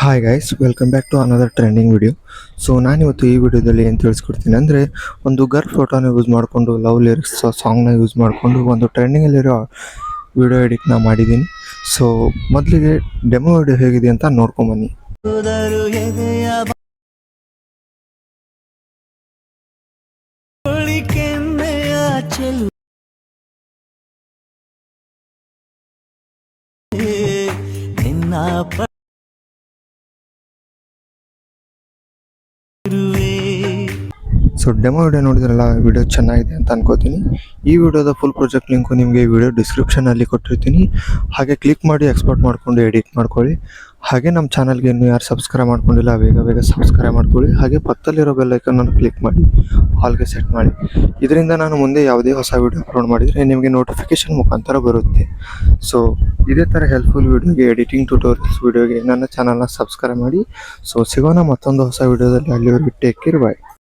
Hi guys, welcome back to another trending video. So ನಾನಿವತ್ತು ಈ ವಿಡಿಯೋದಲ್ಲಿ ಏನು ತಿಳಿಸ್ಕೊಡ್ತೀನಿ ಅಂದರೆ, ಒಂದು ಗರ್ಲ್ ಫೋಟೋನ ಯೂಸ್ ಮಾಡಿಕೊಂಡು ಲವ್ ಲಿರಿಕ್ಸ್ ಸಾಂಗ್ನ ಯೂಸ್ ಮಾಡಿಕೊಂಡು ಒಂದು ಟ್ರೆಂಡಿಂಗಲ್ಲಿರೋ ವಿಡಿಯೋ ಎಡಿಟ್ನ ಮಾಡಿದ್ದೀನಿ. ಸೊ ಮೊದಲಿಗೆ ಡೆಮೋ ವಿಡಿಯೋ ಹೇಗಿದೆ ಅಂತ ನೋಡ್ಕೊಂಬನ್ನಿ. ಸೊ ಡೆಮೋ ವಿಡಿಯೋ ನೋಡಿದ್ರಲ್ಲ, ವಿಡಿಯೋ ಚೆನ್ನಾಗಿದೆ ಅಂತ ಅನ್ಕೋತೀನಿ. ಈ ವಿಡಿಯೋದ ಫುಲ್ ಪ್ರಾಜೆಕ್ಟ್ ಲಿಂಕು ನಿಮಗೆ ವಿಡಿಯೋ ಡಿಸ್ಕ್ರಿಪ್ಷನಲ್ಲಿ ಕೊಟ್ಟಿರ್ತೀನಿ. ಹಾಗೆ ಕ್ಲಿಕ್ ಮಾಡಿ ಎಕ್ಸ್ಪೋರ್ಟ್ ಮಾಡಿಕೊಂಡು ಎಡಿಟ್ ಮಾಡ್ಕೊಳ್ಳಿ. ಹಾಗೆ ನಮ್ಮ ಚಾನಲ್ಗೆ ಇನ್ನೂ ಯಾರು ಸಬ್ಸ್ಕ್ರೈಬ್ ಮಾಡ್ಕೊಂಡಿಲ್ಲ, ಬೇಗ ಸಬ್ಸ್ಕ್ರೈಬ್ ಮಾಡ್ಕೊಳ್ಳಿ. ಹಾಗೆ ಪಕ್ಕದಲ್ಲಿರೋ ಬೆಲ್ ಐಕನ್ನನ್ನು ಕ್ಲಿಕ್ ಮಾಡಿ ಆಲ್ಗೆ ಸೆಟ್ ಮಾಡಿ. ಇದರಿಂದ ನಾನು ಮುಂದೆ ಯಾವುದೇ ಹೊಸ ವಿಡಿಯೋ ಅಪ್ಲೋಡ್ ಮಾಡಿದರೆ ನಿಮಗೆ ನೋಟಿಫಿಕೇಶನ್ ಮುಖಾಂತರ ಬರುತ್ತೆ. ಸೊ ಇದೇ ಥರ ಹೆಲ್ಪ್ಫುಲ್ ವಿಡಿಯೋಗೆ, ಎಡಿಟಿಂಗ್ ಟ್ಯೂಟೋರಿಯಲ್ಸ್ ವಿಡಿಯೋಗೆ ನನ್ನ ಚಾನಲ್ನ ಸಬ್ಸ್ಕ್ರೈಬ್ ಮಾಡಿ. ಸೊ ಸಿಗೋಣ ಮತ್ತೊಂದು ಹೊಸ ವಿಡಿಯೋದಲ್ಲಿ. ಅಲ್ಲಿವರೆಗೂ ಟೇಕ್ ಕೇರ್, ಬಾಯ್.